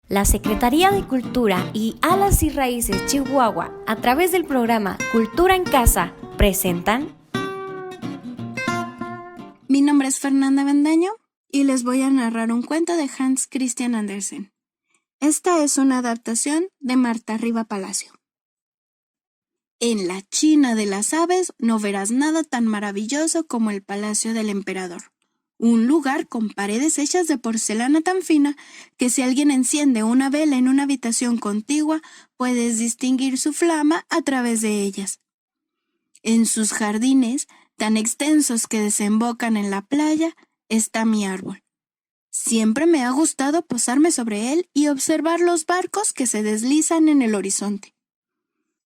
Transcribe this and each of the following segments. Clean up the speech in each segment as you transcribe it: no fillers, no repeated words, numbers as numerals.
La Secretaría de Cultura y Alas y Raíces Chihuahua, a través del programa Cultura en Casa, presentan... Mi nombre es Fernanda Bendaño y les voy a narrar un cuento de Hans Christian Andersen. Esta es una adaptación de Marta Riva Palacio. En la China de las aves no verás nada tan maravilloso como el palacio del emperador. Un lugar con paredes hechas de porcelana tan fina que si alguien enciende una vela en una habitación contigua, puedes distinguir su flama a través de ellas. En sus jardines, tan extensos que desembocan en la playa, está mi árbol. Siempre me ha gustado posarme sobre él y observar los barcos que se deslizan en el horizonte.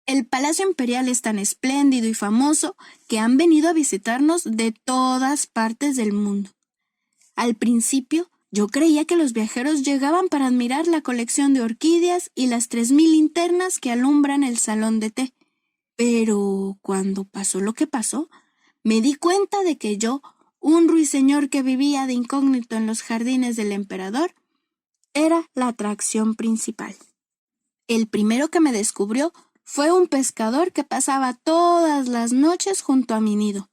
El Palacio Imperial es tan espléndido y famoso que han venido a visitarnos de todas partes del mundo. Al principio, yo creía que los viajeros llegaban para admirar la colección de orquídeas y las 3000 linternas que alumbran el salón de té. Pero cuando pasó lo que pasó, me di cuenta de que yo, un ruiseñor que vivía de incógnito en los jardines del emperador, era la atracción principal. El primero que me descubrió fue un pescador que pasaba todas las noches junto a mi nido.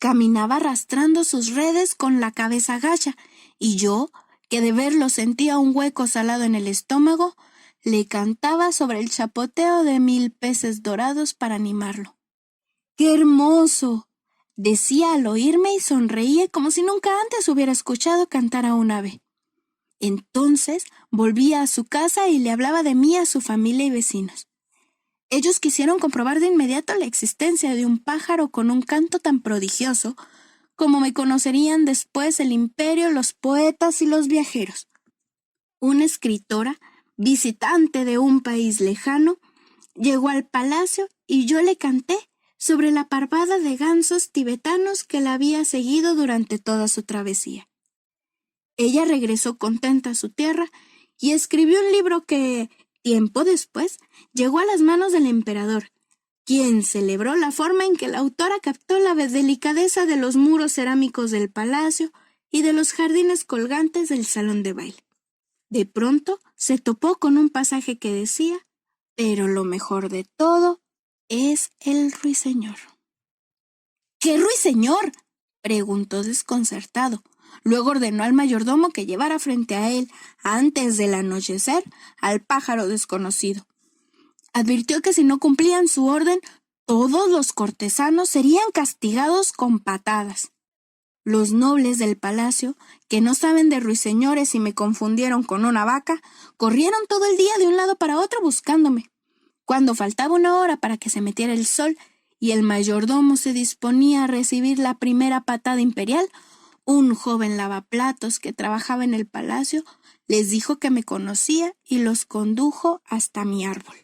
Caminaba arrastrando sus redes con la cabeza gacha, y yo, que de verlo sentía un hueco salado en el estómago, le cantaba sobre el chapoteo de 1000 peces dorados para animarlo. ¡Qué hermoso!, decía al oírme y sonreía como si nunca antes hubiera escuchado cantar a un ave. Entonces volvía a su casa y le hablaba de mí a su familia y vecinos. Ellos quisieron comprobar de inmediato la existencia de un pájaro con un canto tan prodigioso como me conocerían después el imperio, los poetas y los viajeros. Una escritora, visitante de un país lejano, llegó al palacio y yo le canté sobre la parvada de gansos tibetanos que la había seguido durante toda su travesía. Ella regresó contenta a su tierra y escribió un libro que, tiempo después, llegó a las manos del emperador, quien celebró la forma en que la autora captó la delicadeza de los muros cerámicos del palacio y de los jardines colgantes del salón de baile. De pronto se topó con un pasaje que decía: «Pero lo mejor de todo es el ruiseñor». «¿Qué ruiseñor?», preguntó desconcertado. Luego ordenó al mayordomo que llevara frente a él, antes del anochecer, al pájaro desconocido. Advirtió que si no cumplían su orden, todos los cortesanos serían castigados con patadas. Los nobles del palacio, que no saben de ruiseñores y me confundieron con una vaca, corrieron todo el día de un lado para otro buscándome. Cuando faltaba una hora para que se metiera el sol y el mayordomo se disponía a recibir la primera patada imperial, un joven lavaplatos que trabajaba en el palacio les dijo que me conocía y los condujo hasta mi árbol.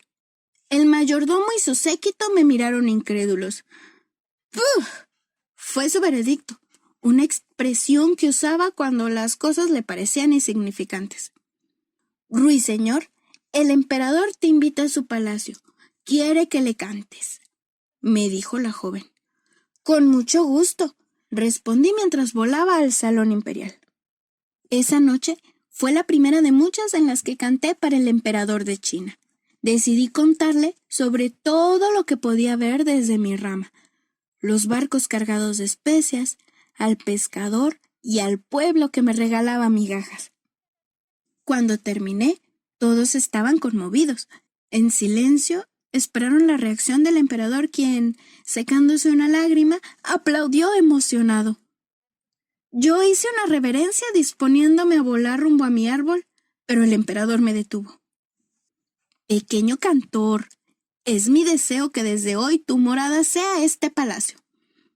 El mayordomo y su séquito me miraron incrédulos. ¡Puf! Fue su veredicto, una expresión que usaba cuando las cosas le parecían insignificantes. «Ruiseñor, el emperador te invita a su palacio. Quiere que le cantes», me dijo la joven. «Con mucho gusto», respondí mientras volaba al salón imperial. Esa noche fue la primera de muchas en las que canté para el emperador de China. Decidí contarle sobre todo lo que podía ver desde mi rama: los barcos cargados de especias, al pescador y al pueblo que me regalaba migajas. Cuando terminé, todos estaban conmovidos. En silencio, esperaron la reacción del emperador, quien, secándose una lágrima, aplaudió emocionado. Yo hice una reverencia disponiéndome a volar rumbo a mi árbol, pero el emperador me detuvo. «Pequeño cantor, es mi deseo que desde hoy tu morada sea este palacio,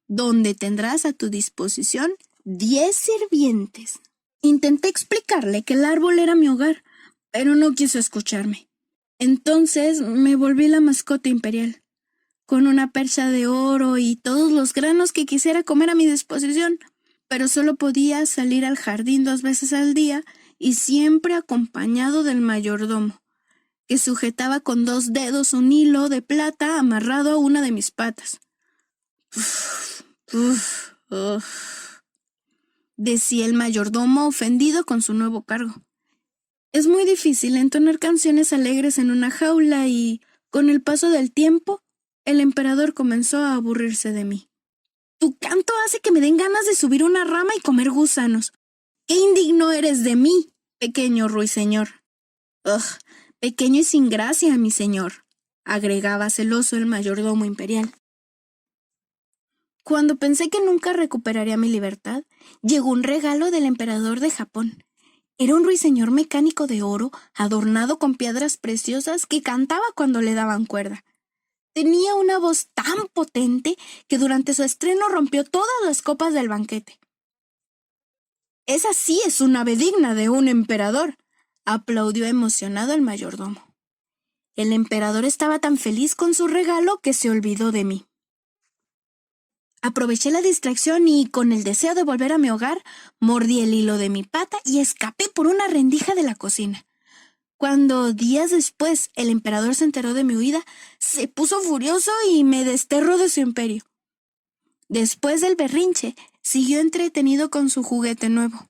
donde tendrás a tu disposición 10 sirvientes». Intenté explicarle que el árbol era mi hogar, pero no quiso escucharme. Entonces me volví la mascota imperial, con una percha de oro y todos los granos que quisiera comer a mi disposición, pero solo podía salir al jardín 2 veces al día y siempre acompañado del mayordomo, que sujetaba con 2 dedos un hilo de plata amarrado a una de mis patas. «Uf, uf, uf», decía el mayordomo ofendido con su nuevo cargo. Es muy difícil entonar canciones alegres en una jaula y, con el paso del tiempo, el emperador comenzó a aburrirse de mí. Tu canto hace que me den ganas de subir una rama y comer gusanos. ¡Qué indigno eres de mí, pequeño ruiseñor! ¡Ugh! Pequeño y sin gracia, mi señor, agregaba celoso el mayordomo imperial. Cuando pensé que nunca recuperaría mi libertad, llegó un regalo del emperador de Japón. Era un ruiseñor mecánico de oro, adornado con piedras preciosas, que cantaba cuando le daban cuerda. Tenía una voz tan potente que durante su estreno rompió todas las copas del banquete. «Esa sí es una ave digna de un emperador», aplaudió emocionado el mayordomo. El emperador estaba tan feliz con su regalo que se olvidó de mí. Aproveché la distracción y, con el deseo de volver a mi hogar, mordí el hilo de mi pata y escapé por una rendija de la cocina. Cuando, días después, el emperador se enteró de mi huida, se puso furioso y me desterró de su imperio. Después del berrinche, siguió entretenido con su juguete nuevo,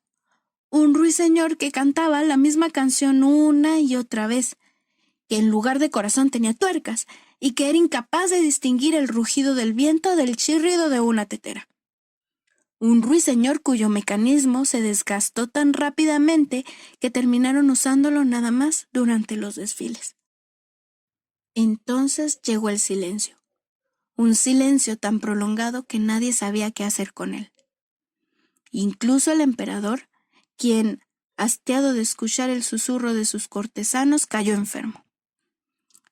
un ruiseñor que cantaba la misma canción una y otra vez, que en lugar de corazón tenía tuercas y que era incapaz de distinguir el rugido del viento del chirrido de una tetera. Un ruiseñor cuyo mecanismo se desgastó tan rápidamente que terminaron usándolo nada más durante los desfiles. Entonces llegó el silencio, un silencio tan prolongado que nadie sabía qué hacer con él. Incluso el emperador, quien, hastiado de escuchar el susurro de sus cortesanos, cayó enfermo.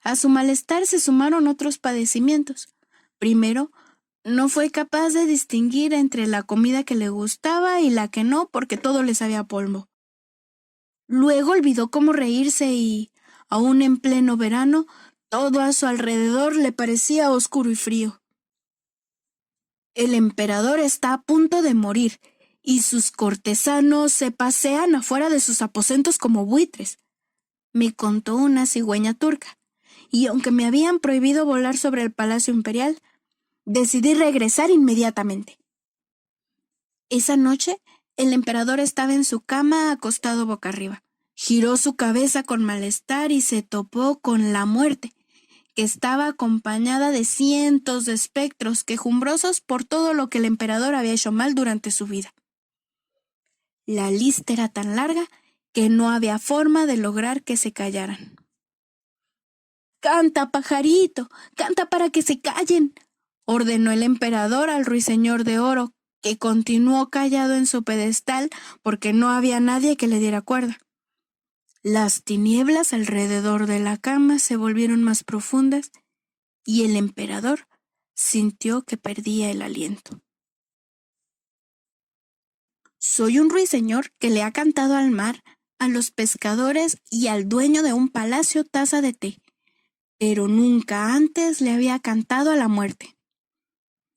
A su malestar se sumaron otros padecimientos. Primero, no fue capaz de distinguir entre la comida que le gustaba y la que no, porque todo le sabía a polvo. Luego olvidó cómo reírse y, aún en pleno verano, todo a su alrededor le parecía oscuro y frío. El emperador está a punto de morir, y sus cortesanos se pasean afuera de sus aposentos como buitres, me contó una cigüeña turca. Y aunque me habían prohibido volar sobre el palacio imperial, decidí regresar inmediatamente. Esa noche, el emperador estaba en su cama acostado boca arriba. Giró su cabeza con malestar y se topó con la muerte, que estaba acompañada de cientos de espectros quejumbrosos por todo lo que el emperador había hecho mal durante su vida. La lista era tan larga que no había forma de lograr que se callaran. «¡Canta, pajarito! ¡Canta para que se callen!», ordenó el emperador al ruiseñor de oro, que continuó callado en su pedestal porque no había nadie que le diera cuerda. Las tinieblas alrededor de la cama se volvieron más profundas y el emperador sintió que perdía el aliento. «Soy un ruiseñor que le ha cantado al mar, a los pescadores y al dueño de un palacio taza de té, pero nunca antes le había cantado a la muerte.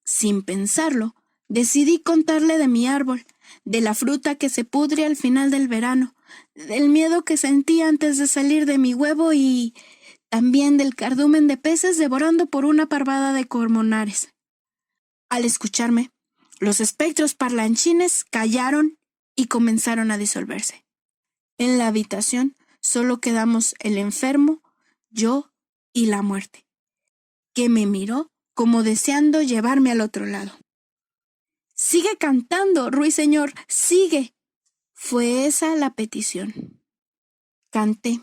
Sin pensarlo, decidí contarle de mi árbol, de la fruta que se pudre al final del verano, del miedo que sentí antes de salir de mi huevo y también del cardumen de peces devorando por una parvada de cormonares. Al escucharme, los espectros parlanchines callaron y comenzaron a disolverse. En la habitación solo quedamos el enfermo, yo y la muerte, que me miró como deseando llevarme al otro lado. «Sigue cantando, ruiseñor, sigue», fue esa la petición. Canté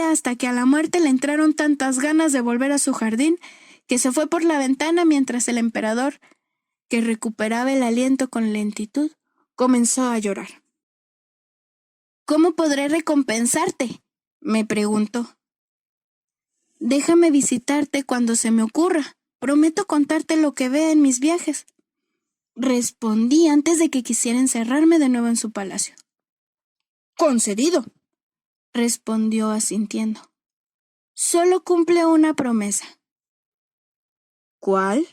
hasta que a la muerte le entraron tantas ganas de volver a su jardín que se fue por la ventana mientras el emperador, que recuperaba el aliento con lentitud, comenzó a llorar. «¿Cómo podré recompensarte?», me preguntó. «Déjame visitarte cuando se me ocurra. Prometo contarte lo que vea en mis viajes», respondí antes de que quisiera encerrarme de nuevo en su palacio. «Concedido», respondió asintiendo. «Solo cumple una promesa». «¿Cuál?».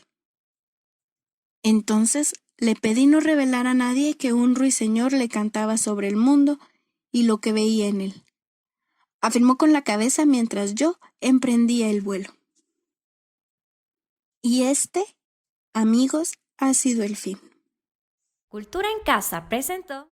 Entonces le pedí no revelar a nadie que un ruiseñor le cantaba sobre el mundo y lo que veía en él. Afirmó con la cabeza mientras yo emprendía el vuelo. Y este, amigos, ha sido el fin. Cultura en Casa presentó